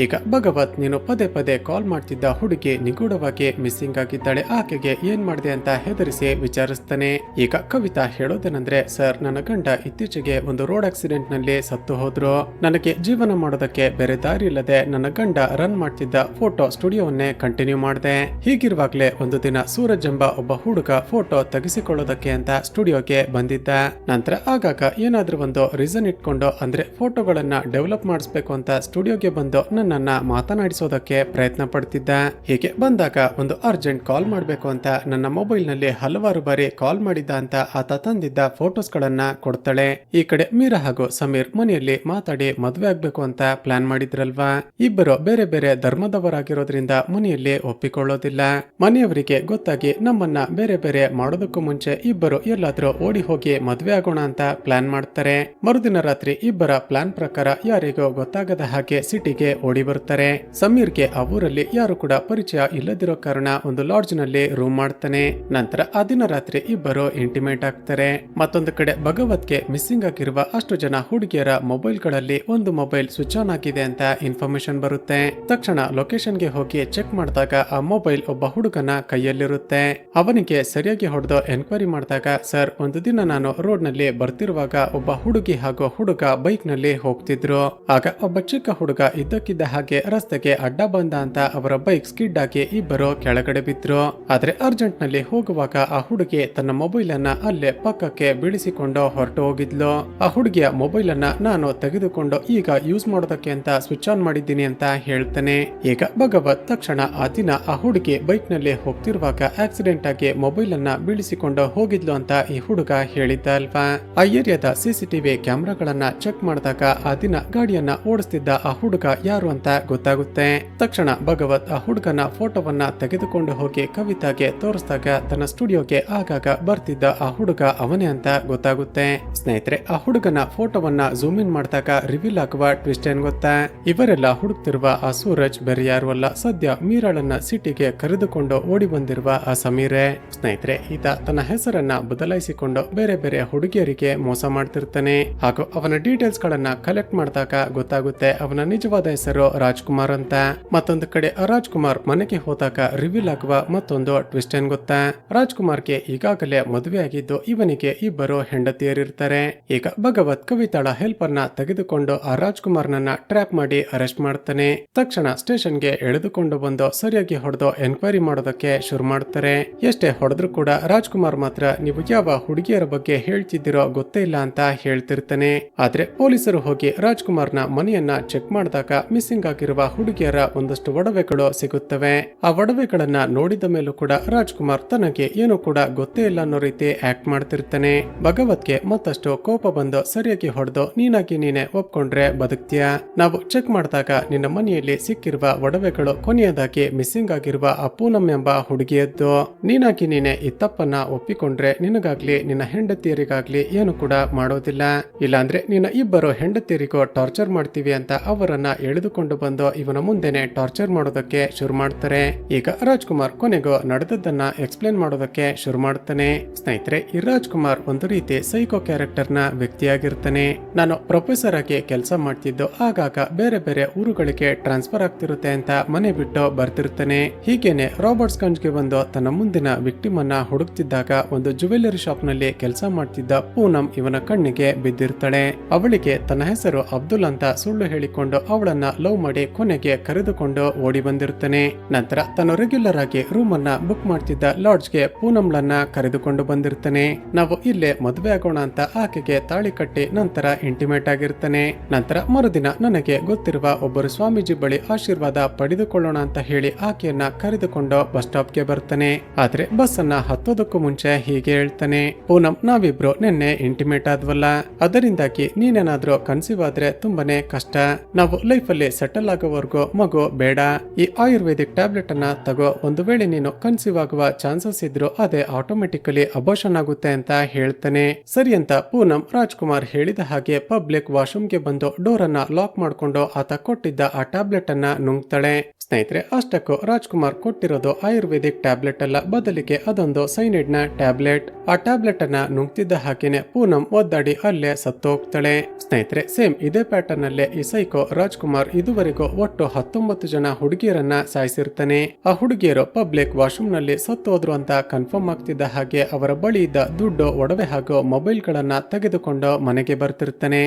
ಈಗ ಭಗವತ್ ನೀನು ಪದೇ ಪದೇ ಕಾಲ್ ಮಾಡ್ತಿದ್ದ ಹುಡುಗಿ ನಿಗೂಢವಾಗಿ ಮಿಸ್ಸಿಂಗ್ ಆಗಿದ್ದಾಳೆ, ಆಕೆಗೆ ಏನ್ ಮಾಡಿದೆ ಅಂತ ಹೆದರಿಸಿ ವಿಚಾರಿಸ್ತಾನೆ. ಈಗ ಕವಿತಾ ಹೇಳೋದೇನಂದ್ರೆ, ಸರ್ ನನ್ನ ಗಂಡ ಇತ್ತೀಚೆಗೆ ಒಂದು ರೋಡ್ ಆಕ್ಸಿಡೆಂಟ್ ನಲ್ಲಿ ಸತ್ತು ಹೋದ್ರು. ನನಗೆ ಜೀವನ ಮಾಡೋದಕ್ಕೆ ಬೇರೆ ದಾರಿ ಇಲ್ಲದೆ ನನ್ನ ಗಂಡ ರನ್ ಮಾಡ್ತಿದ್ದ ಫೋಟೋ ಸ್ಟುಡಿಯೋವನ್ನೇ ಕಂಟಿನ್ಯೂ ಮಾಡಿದೆ. ಹೀಗಿರುವಾಗ್ಲೇ ಒಂದು ದಿನ ಸೂರಜ್ ಎಂಬ ಒಬ್ಬ ಹುಡುಗ ಫೋಟೋ ತೆಗೆಸಿಕೊಳ್ಳೋದಕ್ಕೆ ಅಂತ ಸ್ಟುಡಿಯೋಗೆ ಬಂದಿದ್ದ. ನಂತರ ಆಗಾಗ ಏನಾದ್ರೂ ಒಂದು ರೀಸನ್ ಇಟ್ಕೊಂಡು ಅಂದ್ರೆ ಫೋಟೋಗಳನ್ನ ಡೆವಲಪ್ ಮಾಡಿಸ್ಬೇಕು ಅಂತ ಸ್ಟುಡಿಯೋಗೆ ಬಂದು ನನ್ನನ್ನ ಮಾತನಾಡಿಸೋದಕ್ಕೆ ಪ್ರಯತ್ನ ಪಡ್ತಿದ್ದ. ಹೀಗೆ ಬಂದಾಗ ಒಂದು ಅರ್ಜೆಂಟ್ ಕಾಲ್ ಮಾಡ್ಬೇಕು ಅಂತ ನನ್ನ ಮೊಬೈಲ್ ನಲ್ಲಿ ಹಲವಾರು ಬಾರಿ ಕಾಲ್ ಮಾಡಿದ್ದ ಅಂತ ಆತ ತಂದಿದ್ದ ಫೋಟೋಸ್ ಗಳನ್ನ ಕೊಡ್ತಾಳೆ. ಈ ಕಡೆ ಮೀರಾ ಹಾಗೂ ಸಮೀರ್ ಮನೆಯಲ್ಲಿ ಮಾತಾಡಿ ಮದ್ವೆ ಆಗ್ಬೇಕು ಅಂತ ಪ್ಲಾನ್ ಮಾಡಿದ್ರಲ್ವಾ. ಇಬ್ಬರು ಬೇರೆ ಬೇರೆ ಧರ್ಮದವರಾಗಿರೋದ್ರಿಂದ ಮನೆಯಲ್ಲಿ ಒಪ್ಪಿಕೊಳ್ಳೋದಿಲ್ಲ. ಮನೆಯವರಿಗೆ ಗೊತ್ತಾಗಿ ನಮ್ಮನ್ನ ಬೇರೆ ಬೇರೆ ಮಾಡೋದಕ್ಕೂ ಮುಂಚೆ ಇಬ್ಬರು ಎಲ್ಲಾದ್ರೂ ಓಡಿ ಹೋಗಿ ಮದ್ವೆ ಆಗೋಣ ಅಂತ ಪ್ಲಾನ್ ಮಾಡ್ತಾರೆ. ಮರುದಿನ ರಾತ್ರಿ ಇಬ್ಬರ ಪ್ಲಾನ್ ಪ್ರಕಾರ ಯಾರಿಗೂ ಗೊತ್ತಾಗದ ಹಾಗೆ ಸಿಟಿಗೆ ಓಡಿ ಬರ್ತಾರೆ. ಸಮೀರ್ಗೆ ಆ ಊರಲ್ಲಿ ಯಾರು ಕೂಡ ಪರಿಚಯ ಇಲ್ಲದಿರೋ ಕಾರಣ ಒಂದು ಲಾಡ್ಜ್ ನಲ್ಲಿ ರೂಮ್ ಮಾಡ್ತಾನೆ. ನಂತರ ಆ ದಿನ ರಾತ್ರಿ ಇಬ್ಬರು ಇಂಟಿಮೇಟ್ ಆಗ್ತಾರೆ. ಮತ್ತೊಂದು ಕಡೆ ಭಗವತ್ಗೆ ಮಿಸ್ಸಿಂಗ್ ಆಗಿರುವ ಅಷ್ಟು ಜನ ಹುಡುಗಿಯರ ಮೊಬೈಲ್ ಗಳಲ್ಲಿ ಒಂದು ಮೊಬೈಲ್ ಸ್ವಿಚ್ ಆನ್ ಆಗಿದೆ ಅಂತ ಇನ್ಫಾರ್ಮೇಶನ್ ಬರುತ್ತೆ. ತಕ್ಷಣ ಲೊಕೇಶನ್ ಗೆ ಹೋಗಿ ಚೆಕ್ ಮಾಡಿದಾಗ ಆ ಮೊಬೈಲ್ ಒಬ್ಬ ಹುಡುಗನ ಕೈಯಲ್ಲಿರುತ್ತೆ. ಅವನಿಗೆ ಸರಿಯಾಗಿ ಹೊಡೆದು ಎನ್ಕ್ವೈರಿ ಮಾಡಿದಾಗ, ಸರ್, ಒಂದು ದಿನ ನಾನು ರೋಡ್ ನಲ್ಲಿ ಬರ್ತಿರುವಾಗ ಒಬ್ಬ ಹುಡುಗಿ ಹಾಗೂ ಹುಡುಗ ಬೈಕ್ ನಲ್ಲಿ ಹೋಗ್ತಿದ್ರು. ಆಗ ಒಬ್ಬ ಚಿಕ್ಕ ಹುಡುಗ ಇದ್ದಕ್ಕಿದ್ದ ಹಾಗೆ ರಸ್ತೆಗೆ ಅಡ್ಡ ಬಂದ ಅಂತ ಅವರ ಬೈಕ್ ಸ್ಕಿಡ್ ಆಗಿ ಇಬ್ಬರು ಕೆಳಗಡೆ ಬಿದ್ರು. ಆದ್ರೆ ಅರ್ಜೆಂಟ್ ನಲ್ಲಿ ಹೋಗುವಾಗ ಆ ಹುಡುಗಿ ತನ್ನ ಮೊಬೈಲ್ ಅನ್ನ ಅಲ್ಲೇ ಪಕ್ಕಕ್ಕೆ ಬೀಳಿಸಿಕೊಂಡು ಹೊರಟು ಹೋಗಿದ್ಲು. ಆ ಹುಡುಗಿಯ ಮೊಬೈಲ್ ಅನ್ನ ನಾನು ತೆಗೆದುಕೊಂಡು ಈಗ ಯೂಸ್ ಮಾಡೋದಕ್ಕೆ ಅಂತ ಸ್ವಿಚ್ ಆನ್ ಮಾಡಿದ್ದೀನಿ ಅಂತ ಹೇಳ್ತಾನೆ. ಈಗ ಭಗವತ್ ತಕ್ಷಣ ಆ ದಿನ ಆ ಹುಡುಗಿ ಬೈಕ್ ನಲ್ಲಿ ಹೋಗ್ತಿರುವಾಗ ಆಕ್ಸಿಡೆಂಟ್ ಆಗಿ ಮೊಬೈಲ್ ಅನ್ನ ಬೀಳಿಸಿಕೊಂಡು ಹೋಗಿದ್ಲು ಅಂತ ಈ ಹುಡುಗ ಹೇಳಿದ್ದ ಅಲ್ವಾ. ಆ ಏರಿಯಾದ ಸಿಸಿಟಿವಿ ಕ್ಯಾಮೆರಾಗಳನ್ನ ಚೆಕ್ ಮಾಡಿದಾಗ ಆ ದಿನ ಗಾಡಿಯನ್ನ ಓಡಿಸ್ತಿದ್ದ ಆ ಹುಡುಗ ಯಾರು ಅಂತ ಗೊತ್ತಾಗುತ್ತೆ. ತಕ್ಷಣ ಭಗವತ್ ಆ ಹುಡುಗನ ಫೋಟೋವನ್ನ ತೆಗೆದುಕೊಂಡು ಹೋಗಿ ಕವಿತಾಗೆ ತೋರಿಸಿದಾಗ ತನ್ನ ಸ್ಟುಡಿಯೋಗೆ ಆಗಾಗ ಬರ್ತಿದ್ದ ಆ ಹುಡುಗ ಅವನೇ ಅಂತ ಗೊತ್ತಾಗುತ್ತೆ. ಸ್ನೇಹಿತರೆ, ಆ ಹುಡುಗನ ಫೋಟೋವನ್ನ ಜೂಮ್ ಇನ್ ಮಾಡಿದಾಗ ರಿವೀಲ್ ಆಗುವ ಟ್ವಿಸ್ಟ್ ಏನ್ ಗೊತ್ತಾ? ಇವರೆಲ್ಲ ಹುಡುಕ್ತಿರುವ ಆ ಸೂರಜ್ ಬೇರೆ ಯಾರು ಅಲ್ಲ, ಸದ್ಯ ಮೀರಾಳನ್ನ ಸಿಟಿಗೆ ಕರೆದುಕೊಂಡು ಓಡಿ ಬಂದಿರುವ ಆ ಸಮೀರೆ. ಸ್ನೇಹಿತರೆ, ಈತ ತನ್ನ ಹೆಸರನ್ನ ಬದಲಾಯಿಸಿಕೊಂಡು ಬೇರೆ ಬೇರೆ ಹುಡುಗಿಯರಿಗೆ ಮೋಸ ಮಾಡ್ತಿರ್ತಾನೆ. ಹಾಗೂ ಅವನ ಡೀಟೇಲ್ಸ್ ಗಳನ್ನ ಕಲೆಕ್ಟ್ ಮಾಡಿದಾಗ ಗೊತ್ತಾಗುತ್ತೆ ಅವನ ನಿಜವಾದ ಹೆಸರು ರಾಜ್ಕುಮಾರ್ ಅಂತ. ಮತ್ತೊಂದು ಕಡೆ ರಾಜ್ಕುಮಾರ್ ಮನೆಗೆ ಹೋದಾಗ ರಿವೀಲ್ ಆಗುವ ಮತ್ತೊಂದು ಟ್ವಿಸ್ಟ್ ಏನ್ ಗೊತ್ತಾ? ರಾಜ್ಕುಮಾರ್ಗೆ ಈಗಾಗಲೇ ಮದುವೆ ಆಗಿದ್ದು ಇವನಿಗೆ ಇಬ್ಬರು ಹೆಂಡತಿಯರಿರ್ತಾರೆ. ಈಗ ಭಗವತ್ ಕವಿತಾಳ ಹೆಲ್ಪರ್ನ ತೆಗೆದುಕೊಂಡು ಆ ರಾಜ್ಕುಮಾರ್ನನ್ನ ಟ್ರ್ಯಾಪ್ ಮಾಡಿ ಅರೆಸ್ಟ್ ಮಾಡ್ತಾನೆ. ತಕ್ಷಣ ಸ್ಟೇಷನ್ಗೆ ಎಳೆದುಕೊಂಡು ಬಂದು ಸರಿಯಾಗಿ ಹೊಡೆದು ಎನ್ಕ್ವೈರಿ ಮಾಡೋದಕ್ಕೆ ಶುರು ಮಾಡ್ತಾರೆ. ಎಷ್ಟೇ ಹೊಡೆದ್ರು ಕೂಡ ರಾಜ್ಕುಮಾರ್ ಮಾತ್ರ ನೀವು ಯಾವ ಹುಡುಗಿಯರ ಬಗ್ಗೆ ಹೇಳ್ತಿದ್ದೀರೋ ಗೊತ್ತೇ ಇಲ್ಲ ಅಂತ ಹೇಳ್ತಿರ್ತಾನೆ. ಆದ್ರೆ ಪೊಲೀಸರು ಹೋಗಿ ರಾಜ್ಕುಮಾರ್ನ ಮನೆಯನ್ನ ಚೆಕ್ ಮಾಡಿದಾಗ ಮಿಸ್ಸಿಂಗ್ ಆಗಿರುವ ಹುಡುಗಿಯರ ಒಂದಷ್ಟು ಒಡವೆಗಳು ಸಿಗುತ್ತವೆ. ಆ ಒಡವೆಗಳನ್ನ ನೋಡಿದ ಮೇಲೂ ಕೂಡ ರಾಜ್ಕುಮಾರ್ ತನಗೆ ಏನು ಕೂಡ ಗೊತ್ತೇ ಇಲ್ಲ ಅನ್ನೋ ರೀತಿ ಆಕ್ಟ್ ಮಾಡ್ತಿರ್ತಾನೆ. ಭಗವತ್ಗೆ ಮತ್ತಷ್ಟು ಕೋಪ ಬಂದು ಸರಿಯಾಗಿ ಹೊಡೆದು ನೀನಾಗಿ ನೀನೆ ಒಪ್ಕೊಂಡ್ರೆ ಬದುಕ್ತೀಯಾ? ನಾವು ಚೆಕ್ ಮಾಡಿದಾಗ ನಿನ್ನ ಮನೆಯಲ್ಲಿ ಸಿಕ್ಕಿರುವ ಒಡವೆಗಳು ಕೊನೆಯದಾಗಿ ಮಿಸ್ಸಿಂಗ್ ಆಗಿರುವ ಆ ಪೂನಂ ಎಂಬ ಹುಡುಗಿಯದ್ದು. ನೀನಾಗಿ ನೀನೆ ಈ ತಪ್ಪನ್ನ ಒಪ್ಪಿಕೊಂಡ್ರೆ ನಿನಗಾಗ್ಲಿ ನಿನ್ನ ಹೆಂಡತಿಯರಿಗಾಗ್ಲಿ ಏನು ಕೂಡ ಮಾಡೋದಿಲ್ಲ. ಇಲ್ಲಾಂದ್ರೆ ನಿನ್ನ ಇಬ್ಬರು ಹೆಂಡತಿಯರಿಗೂ ಟಾರ್ಚರ್ ಮಾಡ್ತೀವಿ ಅಂತ ಅವರನ್ನ ಎಳೆದುಕೊಂಡು ಬಂದು ಇವನ ಮುಂದೆನೆ ಟಾರ್ಚರ್ ಮಾಡೋದಕ್ಕೆ ಶುರು ಮಾಡ್ತಾರೆ. ಈಗ ರಾಜ್ಕುಮಾರ್ ಕೊನೆಗೂ ನಡೆದದ್ದನ್ನ ಎಕ್ಸ್ಪ್ಲೇನ್ ಮಾಡೋದಕ್ಕೆ ಶುರು ಮಾಡ್ತಾನೆ. ಸ್ನೇಹಿತರೆ, ಈ ರಾಜ್ಕುಮಾರ್ ಒಂದು ರೀತಿ ಸೈಕೋ ಕ್ಯಾರೆಕ್ಟರ್ ನ ವ್ಯಕ್ತಿಯಾಗಿರ್ತಾನೆ. ನಾನು ಪ್ರೊಫೆಸರ್ ಆಗಿ ಕೆಲಸ ಮಾಡ್ತಿದ್ದು ಆಗಾಗ ಬೇರೆ ಬೇರೆ ಊರುಗಳಿಗೆ ಟ್ರಾನ್ಸ್ಫರ್ ಆಗ್ತಿರುತ್ತೆ ಅಂತ ಮನೆ ಬಿಟ್ಟು ಬರ್ತಿರ್ತಾನೆ. ಹೀಗೇನೆ ರಾಬರ್ಟ್ಸ್ ಗಂಜ್ಗೆ ಬಂದು ತನ್ನ ಮುಂದಿನ ವಿಕ್ಟಿಮ್ ಅನ್ನ ಹುಡುಕ್ತಿದ್ದಾಗ ಒಂದು ಜುವೆಲ್ಲರಿ ಶಾಪ್ ನಲ್ಲಿ ಕೆಲಸ ಮಾಡ್ತಿದ್ದ ಪೂನಂ ಇವನ ಕಣ್ಣಿಗೆ ಬಿದ್ದಿರ್ತಾಳೆ. ಅವಳಿಗೆ ತನ್ನ ಹೆಸರು ಅಬ್ದುಲ್ ಅಂತ ಸುಳ್ಳು ಹೇಳಿಕೊಂಡು ಅವಳನ್ನ ಲವ್ ಮಾಡಿ ಕೊನೆಗೆ ಕರೆದುಕೊಂಡು ಓಡಿ ಬಂದಿರ್ತಾನೆ. ನಂತರ ತಾನು ರೆಗ್ಯುಲರ್ ಆಗಿ ರೂಮ್ ಅನ್ನ ಬುಕ್ ಮಾಡ್ತಿದ್ದ ಲಾಡ್ಜ್ಗೆ ಪೂನಂಳನ್ನ ಕರೆದುಕೊಂಡು ಬಂದಿರ್ತಾನೆ. ನಾವು ಇಲ್ಲೇ ಮದುವೆ ಆಗೋಣ ಅಂತ ಆಕೆಗೆ ತಾಳಿ ಕಟ್ಟಿ ನಂತರ ಇಂಟಿಮೇಟ್ ಆಗಿರ್ತಾನೆ. ನಂತರ ಮರುದಿನ ನನಗೆ ಗೊತ್ತಿರುವ ಒಬ್ಬರು ಸ್ವಾಮೀಜಿ ಬಳಿ ಆಶೀರ್ವಾದ ಪಡೆದುಕೊಳ್ಳೋಣ ಅಂತ ಹೇಳಿ ಆಕೆಯನ್ನ ಕರೆದುಕೊಂಡು ಬಸ್ ಸ್ಟಾಪ್ಗೆ ಬರ್ತಾನೆ. ಆದ್ರೆ ಬಸ್ ಅನ್ನ ಹತ್ತೋದಕ್ಕೂ ಮುಂಚೆ ಹೀಗೆ ಹೇಳ್ತಾನೆ, ಪೂನಂ, ನಾವಿಬ್ರು ನಿನ್ನೆ ಇಂಟಿಮೇಟ್ ಆದ್ವಲ್ಲ, ಅದರಿಂದಾಗಿ ನೀನೇನಾದ್ರೂ ಕನ್ಸೀವ್ ಆದ್ರೆ ತುಂಬಾನೇ ಕಷ್ಟ. ನಾವು ಲೈಫ್ ಅಲ್ಲಿ ಸೆಟಲ್ ಆಗೋವರೆಗೂ ಮಗು ಬೇಡ. ಈ ಆಯುರ್ವೇದಿಕ್ ಟ್ಯಾಬ್ಲೆಟ್ ಅನ್ನ ತಗೋ. ಒಂದು ವೇಳೆ ನೀನು ಕನ್ಸೀವ್ ಆಗುವ ಚಾನ್ಸಸ್ ಇದ್ರು ಅದೇ ಆಟೋಮೆಟಿಕಲಿ ಅಬೋಷನ್ ಆಗುತ್ತೆ ಅಂತ ಹೇಳ್ತಾನೆ. ಸರಿ ಅಂತ ಪೂನಂ ರಾಜ್ಕುಮಾರ್ ಹೇಳಿದ ಹಾಗೆ ಪಬ್ಲಿಕ್ ವಾಶ್ರೂಮ್ಗೆ ಬಂದು ಡೋರ್ ಅನ್ನ ಲಾಕ್ ಮಾಡ್ಕೊಂಡು ಆತ ಕೊಟ್ಟಿದ್ದ ಆ ಟ್ಯಾಬ್ಲೆಟ್ ಅನ್ನ ನುಂಗ್ತಾಳೆ. ಸ್ನೇಹಿತರೆ, ಅಷ್ಟಕ್ಕೂ ರಾಜ್ಕುಮಾರ್ ಕೊಟ್ಟಿರೋದು ಆಯುರ್ವೇದಿಕ್ ಟ್ಯಾಬ್ಲೆಟ್ ಅಲ್ಲ, ಬದಲಿಗೆ ಅದೊಂದು ಸೈನೈಡ್ ನ ಟ್ಯಾಬ್ಲೆಟ್. ಆ ಟ್ಯಾಬ್ಲೆಟ್ ಅನ್ನ ನುಂಗ್ತಿದ್ದ ಹಾಗೇನೆ ಪೂನಂ ಒದ್ದಾಡಿ ಅಲ್ಲೇ ಸತ್ತು ಹೋಗ್ತಾಳೆ. ಸ್ನೇಹಿತರೆ, ಸೇಮ್ ಇದೇ ಪ್ಯಾಟರ್ನ್ ಅಲ್ಲೇ ಈ ಸೈಕೋ ರಾಜ್ಕುಮಾರ್ ಇದುವರೆಗೂ ಒಟ್ಟು 19 ಜನ ಹುಡುಗಿಯರನ್ನ ಸಾಯಿಸಿರ್ತಾನೆ. ಆ ಹುಡುಗಿಯರು ಪಬ್ಲಿಕ್ ವಾಶ್ರೂಮ್ ನಲ್ಲಿ ಸತ್ತು ಹೋದ್ರು ಅಂತ ಕನ್ಫರ್ಮ್ ಆಗ್ತಿದ್ದ ಹಾಗೆ ಅವರ ಬಳಿ ಇದ್ದ ದುಡ್ಡು, ಒಡವೆ ಹಾಗೂ ಮೊಬೈಲ್ ಗಳನ್ನ ತೆಗೆದುಕೊಂಡು ಮನೆಗೆ ಬರ್ತಿರ್ತಾನೆ.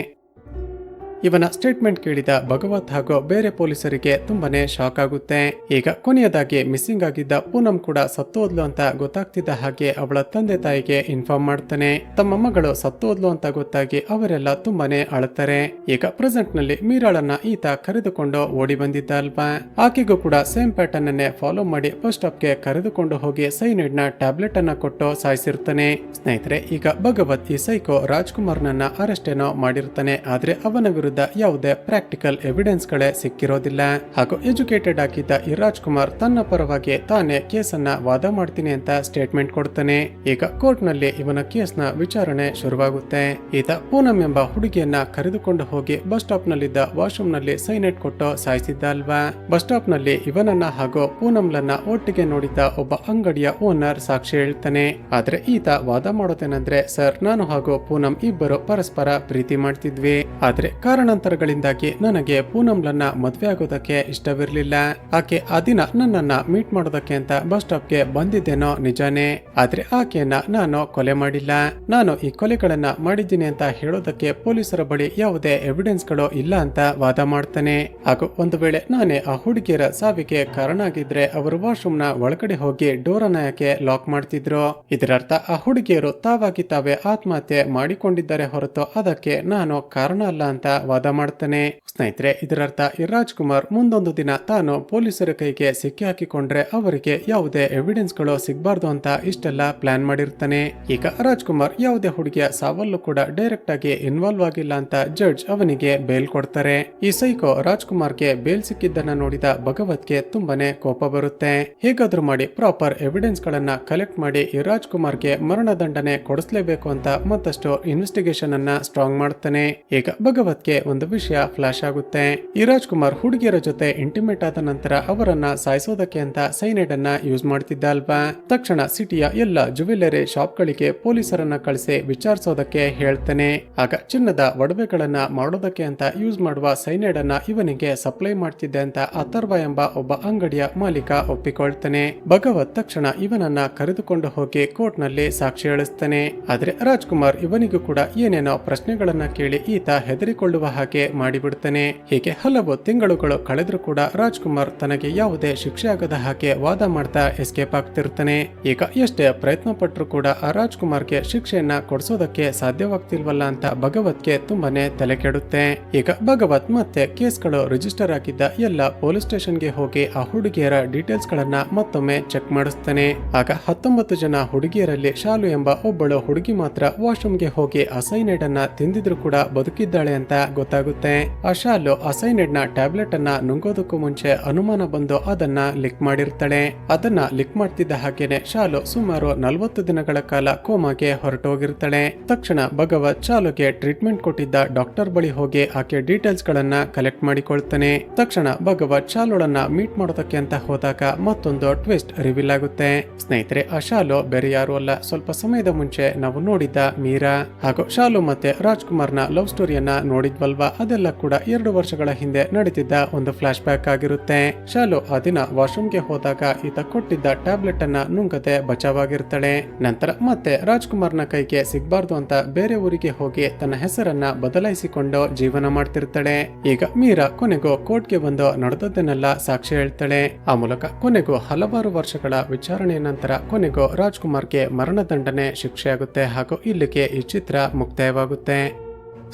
ಇವನ ಸ್ಟೇಟ್ಮೆಂಟ್ ಕೇಳಿದ ಭಗವತ್ ಹಾಗೂ ಬೇರೆ ಪೊಲೀಸರಿಗೆ ತುಂಬಾನೇ ಶಾಕ್ ಆಗುತ್ತೆ. ಈಗ ಕೊನೆಯದಾಗಿ ಮಿಸ್ಸಿಂಗ್ ಆಗಿದ್ದ ಪೂನಂ ಕೂಡ ಸತ್ತೋದ್ಲು ಅಂತ ಗೊತ್ತಾಗ್ತಿದ್ದ ಹಾಗೆ ಅವಳ ತಂದೆ ತಾಯಿಗೆ ಇನ್ಫಾರ್ಮ್ ಮಾಡ್ತಾನೆ. ತಮ್ಮ ಮಗಳು ಸತ್ತೋದ್ಲು ಅಂತ ಗೊತ್ತಾಗಿ ಅವರೆಲ್ಲ ತುಂಬಾನೇ ಅಳುತ್ತಾರೆ. ಈಗ ಪ್ರೆಸೆಂಟ್ ನಲ್ಲಿ ಮೀರಾಳನ್ನ ಈತ ಕರೆದುಕೊಂಡು ಓಡಿ ಬಂದಿದ್ದ ಅಲ್ವಾ. ಆಕೆಗೂ ಕೂಡ ಸೇಮ್ ಪ್ಯಾಟರ್ನ್ ಅನ್ನೇ ಫಾಲೋ ಮಾಡಿ ಬಸ್ ಸ್ಟಾಪ್ ಗೆ ಕರೆದುಕೊಂಡು ಹೋಗಿ ಸೈನೈಡ್ ನ ಟ್ಯಾಬ್ಲೆಟ್ ಅನ್ನ ಕೊಟ್ಟು ಸಾಯಿಸಿರ್ತಾನೆ. ಸ್ನೇಹಿತರೆ, ಈಗ ಭಗವತ್ ಈ ಸೈಕೋ ರಾಜ್ಕುಮಾರ್ ನನ್ನ ಅರೆಸ್ಟ್ ಏನೋ ಮಾಡಿರ್ತಾನೆ. ಆದ್ರೆ ಅವನ ವಿರುದ್ಧ ಯಾವುದೇ ಪ್ರಾಕ್ಟಿಕಲ್ ಎವಿಡೆನ್ಸ್ ಗಳೇ ಸಿಕ್ಕಿರೋದಿಲ್ಲ. ಹಾಗೂ ಎಜುಕೇಟೆಡ್ ಆಗಿದ್ದ ಈ ರಾಜ್ಕುಮಾರ್ ತನ್ನ ಪರವಾಗಿ ತಾನೇ ಕೇಸನ್ನ ವಾದ ಮಾಡ್ತೀನಿ ಅಂತ ಸ್ಟೇಟ್ಮೆಂಟ್ ಕೊಡ್ತಾನೆ. ಈಗ ಕೋರ್ಟ್ ನಲ್ಲಿ ಇವನ ಕೇಸ್ ನ ವಿಚಾರಣೆ ಶುರುವಾಗುತ್ತೆ. ಈತ ಪೂನಂ ಎಂಬ ಹುಡುಗಿಯನ್ನ ಕರೆದುಕೊಂಡು ಹೋಗಿ ಬಸ್ ಸ್ಟಾಪ್ ನಲ್ಲಿದ್ದ ವಾಶ್ರೂಮ್ ನಲ್ಲಿ ಸೈನೈಡ್ ಕೊಟ್ಟು ಸಾಯಿಸಿದ್ದ ಅಲ್ವಾ. ಬಸ್ ಸ್ಟಾಪ್ ನಲ್ಲಿ ಇವನನ್ನ ಹಾಗೂ ಪೂನಂಲನ್ನ ಒಟ್ಟಿಗೆ ನೋಡಿದ್ದ ಒಬ್ಬ ಅಂಗಡಿಯ ಓನರ್ ಸಾಕ್ಷಿ ಹೇಳ್ತಾನೆ. ಆದ್ರೆ ಈತ ವಾದ ಮಾಡೋದೇನಂದ್ರೆ, ಸರ್, ನಾನು ಹಾಗೂ ಪೂನಂ ಇಬ್ಬರು ಪರಸ್ಪರ ಪ್ರೀತಿ ಮಾಡ್ತಿದ್ವಿ. ಆದ್ರೆ ಕಾರಣಾಂತರಗಳಿಂದಾಗಿ ನನಗೆ ಪೂನಂಲನ್ನ ಮದ್ವೆ ಆಗೋದಕ್ಕೆ ಇಷ್ಟವಿರ್ಲಿಲ್ಲ. ಆಕೆ ಆ ದಿನ ನನ್ನನ್ನ ಮೀಟ್ ಮಾಡೋದಕ್ಕೆ ಅಂತ ಬಸ್ ಸ್ಟಾಪ್ ಗೆ ಬಂದಿದ್ದೇನೋ ನಿಜಾನೇ. ಆದ್ರೆ ಆಕೆಯನ್ನ ನಾನು ಕೊಲೆ ಮಾಡಿಲ್ಲ. ನಾನು ಈ ಕೊಲೆಗಳನ್ನ ಮಾಡಿದ್ದೀನಿ ಅಂತ ಹೇಳೋದಕ್ಕೆ ಪೊಲೀಸರ ಬಳಿ ಯಾವುದೇ ಎವಿಡೆನ್ಸ್ ಗಳು ಇಲ್ಲ ಅಂತ ವಾದ ಮಾಡ್ತಾನೆ. ಹಾಗೂ ಒಂದು ವೇಳೆ ನಾನೇ ಆ ಹುಡುಗಿಯರ ಸಾವಿಗೆ ಕಾರಣ ಆಗಿದ್ರೆ ಅವರು ವಾಶ್ರೂಮ್ ನ ಒಳಗಡೆ ಹೋಗಿ ಡೋರ್ ಅನ್ನ ಯಾಕೆ ಲಾಕ್ ಮಾಡ್ತಿದ್ರು? ಇದರರ್ಥ ಆ ಹುಡುಗಿಯರು ತಾವಾಗಿ ತಾವೇ ಆತ್ಮಹತ್ಯೆ ಮಾಡಿಕೊಂಡಿದ್ದಾರೆ ಹೊರತು ಅದಕ್ಕೆ ನಾನು ಕಾರಣ ಅಲ್ಲ ಅಂತ ವಾದ ಮಾಡ್ತಾನೆ. ಸ್ನೇಹಿತರೆ, ಇದರರ್ಥ ಈ ರಾಜ್ಕುಮಾರ್ ಮುಂದೊಂದು ದಿನ ತಾನು ಪೊಲೀಸರ ಕೈಗೆ ಸಿಕ್ಕಿ ಹಾಕಿಕೊಂಡ್ರೆ ಅವರಿಗೆ ಯಾವುದೇ ಎವಿಡೆನ್ಸ್ ಗಳು ಸಿಗಬಾರ್ದು ಅಂತ ಇಷ್ಟೆಲ್ಲ ಪ್ಲಾನ್ ಮಾಡಿರ್ತಾನೆ. ಈಗ ರಾಜ್ಕುಮಾರ್ ಯಾವುದೇ ಹುಡುಗಿಯ ಸಾವಲ್ಲೂ ಕೂಡ ಡೈರೆಕ್ಟ್ ಆಗಿ ಇನ್ವಾಲ್ವ್ ಆಗಿಲ್ಲ ಅಂತ ಜಡ್ಜ್ ಅವನಿಗೆ ಬೇಲ್ ಕೊಡ್ತಾರೆ. ಈ ಸೈಕೋ ರಾಜ್ಕುಮಾರ್ಗೆ ಬೇಲ್ ಸಿಕ್ಕಿದ್ದನ್ನ ನೋಡಿದ ಭಗವತ್ಗೆ ತುಂಬಾನೇ ಕೋಪ ಬರುತ್ತೆ. ಹೇಗಾದ್ರೂ ಮಾಡಿ ಪ್ರಾಪರ್ ಎವಿಡೆನ್ಸ್ ಗಳನ್ನ ಕಲೆಕ್ಟ್ ಮಾಡಿ ಈ ರಾಜ್ಕುಮಾರ್ಗೆ ಮರಣ ದಂಡನೆ ಕೊಡಿಸಲೇಬೇಕು ಅಂತ ಮತ್ತಷ್ಟು ಇನ್ವೆಸ್ಟಿಗೇಷನ್ ಅನ್ನ ಸ್ಟ್ರಾಂಗ್ ಮಾಡ್ತಾನೆ. ಈಗ ಭಗವತ್ಗೆ ಒಂದು ವಿಷಯ ಫ್ಲಾಶ್ ಆಗುತ್ತೆ. ಈ ರಾಜ್ಕುಮಾರ್ ಹುಡುಗಿಯರ ಜೊತೆ ಇಂಟಿಮೇಟ್ ಆದ ನಂತರ ಅವರನ್ನ ಸಾಯಿಸೋದಕ್ಕೆ ಅಂತ ಸೈನೈಡ್ ಅನ್ನ ಯೂಸ್ ಮಾಡ್ತಿದ್ದ ಅಲ್ವಾ. ತಕ್ಷಣ ಸಿಟಿಯ ಎಲ್ಲ ಜುವೆಲ್ಲರಿ ಶಾಪ್ ಗಳಿಗೆ ಪೊಲೀಸರನ್ನ ಕಳಿಸಿ ವಿಚಾರಿಸೋದಕ್ಕೆ ಹೇಳ್ತಾನೆ. ಆಗ ಚಿನ್ನದ ಒಡವೆಗಳನ್ನ ಮಾಡೋದಕ್ಕೆ ಅಂತ ಯೂಸ್ ಮಾಡುವ ಸೈನೈಡ್ ಅನ್ನ ಇವನಿಗೆ ಸಪ್ಲೈ ಮಾಡ್ತಿದ್ದೆ ಅಂತ ಅಥರ್ವ ಎಂಬ ಒಬ್ಬ ಅಂಗಡಿಯ ಮಾಲೀಕ ಒಪ್ಪಿಕೊಳ್ತಾನೆ. ಭಗವತ್ ತಕ್ಷಣ ಇವನನ್ನ ಕರೆದುಕೊಂಡು ಹೋಗಿ ಕೋರ್ಟ್ ನಲ್ಲಿ ಸಾಕ್ಷಿ ಹೇಳಿಸ್ತಾನೆ. ಆದ್ರೆ ರಾಜ್ಕುಮಾರ್ ಇವನಿಗೂ ಕೂಡ ಏನೇನೋ ಪ್ರಶ್ನೆಗಳನ್ನ ಕೇಳಿ ಈತ ಹೆದರಿಕೊಳ್ಳುವ ಹಾಗೆ ಮಾಡಿಬಿಡ್ತಾನೆ. ಹೀಗೆ ಹಲವು ತಿಂಗಳುಗಳು ಕಳೆದ್ರೂ ಕೂಡ ರಾಜ್ಕುಮಾರ್ ತನಗೆ ಯಾವುದೇ ಶಿಕ್ಷೆ ಆಗದ ಹಾಗೆ ವಾದ ಮಾಡ್ತಾ ಎಸ್ಕೇಪ್ ಆಗ್ತಿರ್ತಾನೆ. ಈಗ ಎಷ್ಟೇ ಪ್ರಯತ್ನ ಪಟ್ಟರು ಕೂಡ ಆ ರಾಜ್ಕುಮಾರ್ಗೆ ಶಿಕ್ಷೆಯನ್ನ ಕೊಡಿಸೋದಕ್ಕೆ ಸಾಧ್ಯವಾಗ್ತಿಲ್ವಲ್ಲ ಅಂತ ಭಗವತ್ಗೆ ತುಂಬಾನೇ ತಲೆ ಕೆಡುತ್ತೆ. ಈಗ ಭಗವತ್ ಮತ್ತೆ ಕೇಸ್ಗಳು ರಿಜಿಸ್ಟರ್ ಆಗಿದ್ದ ಎಲ್ಲ ಪೊಲೀಸ್ ಸ್ಟೇಷನ್ಗೆ ಹೋಗಿ ಆ ಹುಡುಗಿಯರ ಡೀಟೇಲ್ಸ್ ಗಳನ್ನ ಮತ್ತೊಮ್ಮೆ ಚೆಕ್ ಮಾಡಿಸ್ತಾನೆ. ಆಗ 19 ಜನ ಹುಡುಗಿಯರಲ್ಲಿ ಶಾಲು ಎಂಬ ಒಬ್ಬಳು ಹುಡುಗಿ ಮಾತ್ರ ವಾಶ್ರೂಮ್ಗೆ ಹೋಗಿ ಅಸೈನೈಡ್ ಅನ್ನ ತಿಂದಿದ್ರು ಕೂಡ ಬದುಕಿದ್ದಾಳೆ ಅಂತ ಗೊತ್ತಾಗುತ್ತೆ. ಆ ಶಾಲು ಅಸೈನೈಡ್ ನ ಟ್ಯಾಬ್ಲೆಟ್ ಅನ್ನ ನುಂಗೋದಕ್ಕೂ ಮುಂಚೆ ಅನುಮಾನ ಬಂದು ಅದನ್ನ ಲಿಕ್ ಮಾಡಿರ್ತಾಳೆ. ಅದನ್ನ ಲಿಕ್ ಮಾಡ್ತಿದ್ದ ಹಾಗೇನೆ ಶಾಲು ಸುಮಾರು 40 ದಿನಗಳ ಕಾಲ ಕೋಮಾಗೆ ಹೊರಟೋಗಿರ್ತಾಳೆ. ತಕ್ಷಣ ಭಗವತ್ ಶಾಲುಗೆ ಟ್ರೀಟ್ಮೆಂಟ್ ಕೊಟ್ಟಿದ್ದ ಡಾಕ್ಟರ್ ಬಳಿ ಹೋಗಿ ಆಕೆ ಡೀಟೇಲ್ಸ್ ಗಳನ್ನ ಕಲೆಕ್ಟ್ ಮಾಡಿಕೊಳ್ತಾನೆ. ತಕ್ಷಣ ಭಗವತ್ ಶಾಲುಳನ್ನ ಮೀಟ್ ಮಾಡೋದಕ್ಕೆ ಅಂತ ಹೋದಾಗ ಮತ್ತೊಂದು ಟ್ವಿಸ್ಟ್ ರಿವೀಲ್ ಆಗುತ್ತೆ. ಸ್ನೇಹಿತರೆ, ಆ ಶಾಲು ಬೇರೆ ಯಾರು ಅಲ್ಲ, ಸ್ವಲ್ಪ ಸಮಯದ ಮುಂಚೆ ನಾವು ನೋಡಿದ್ದ ಮೀರಾ. ಹಾಗೂ ಶಾಲು ಮತ್ತೆ ರಾಜ್ಕುಮಾರ್ನ ಲವ್ ಸ್ಟೋರಿಯನ್ನ ನೋಡಿದ್ವಲ್ವಾ, ಅದೆಲ್ಲ ಕೂಡ 2 ವರ್ಷಗಳ ಹಿಂದೆ ನಡೀತಿದ್ದ ಒಂದು ಫ್ಲಾಶ್ ಬ್ಯಾಕ್ ಆಗಿರುತ್ತೆ. ಶಾಲು ಆ ದಿನ ವಾಶ್ರೂಮ್ಗೆ ಹೋದಾಗ ಈತ ಕೊಟ್ಟಿದ್ದ ಟ್ಯಾಬ್ಲೆಟ್ ಅನ್ನ ನುಂಗದೆ ಬಚಾವಾಗಿರ್ತಾಳೆ. ನಂತರ ಮತ್ತೆ ರಾಜ್ಕುಮಾರ್ನ ಕೈಗೆ ಸಿಗ್ಬಾರ್ದು ಅಂತ ಬೇರೆ ಊರಿಗೆ ಹೋಗಿ ತನ್ನ ಹೆಸರನ್ನ ಬದಲಾಯಿಸಿಕೊಂಡು ಜೀವನ ಮಾಡ್ತಿರ್ತಾಳೆ. ಈಗ ಮೀರಾ ಕೊನೆಗೂ ಕೋರ್ಟ್ಗೆ ಬಂದು ನಡೆದದ್ದನ್ನೆಲ್ಲ ಸಾಕ್ಷಿ ಹೇಳ್ತಾಳೆ. ಆ ಮೂಲಕ ಕೊನೆಗೂ ಹಲವಾರು ವರ್ಷಗಳ ವಿಚಾರಣೆಯ ನಂತರ ಕೊನೆಗೂ ರಾಜ್ಕುಮಾರ್ಗೆ ಮರಣದಂಡನೆ ಶಿಕ್ಷೆಯಾಗುತ್ತೆ. ಹಾಗೂ ಇಲ್ಲಿಗೆ ಈ ಚಿತ್ರ ಮುಕ್ತಾಯವಾಗುತ್ತೆ.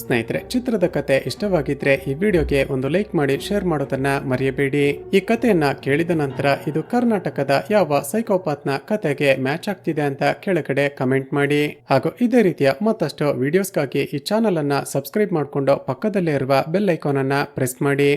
ಸ್ನೇಹಿತರೆ, ಚಿತ್ರದ ಕತೆ ಇಷ್ಟವಾಗಿದ್ರೆ ಈ ವಿಡಿಯೋಗೆ ಒಂದು ಲೈಕ್ ಮಾಡಿ ಶೇರ್ ಮಾಡೋದನ್ನ ಮರೆಯಬೇಡಿ. ಈ ಕಥೆಯನ್ನ ಕೇಳಿದ ನಂತರ ಇದು ಕರ್ನಾಟಕದ ಯಾವ ಸೈಕೋಪಾತ್ನ ಕತೆಗೆ ಮ್ಯಾಚ್ ಆಗ್ತಿದೆ ಅಂತ ಕೆಳಗಡೆ ಕಮೆಂಟ್ ಮಾಡಿ. ಹಾಗೂ ಇದೇ ರೀತಿಯ ಮತ್ತಷ್ಟು ವಿಡಿಯೋಸ್ಗಾಗಿ ಈ ಚಾನಲ್ ಅನ್ನ ಸಬ್ಸ್ಕ್ರೈಬ್ ಮಾಡಿಕೊಂಡು ಪಕ್ಕದಲ್ಲೇ ಇರುವ ಬೆಲ್ ಐಕಾನ್ ಅನ್ನ ಪ್ರೆಸ್ ಮಾಡಿ.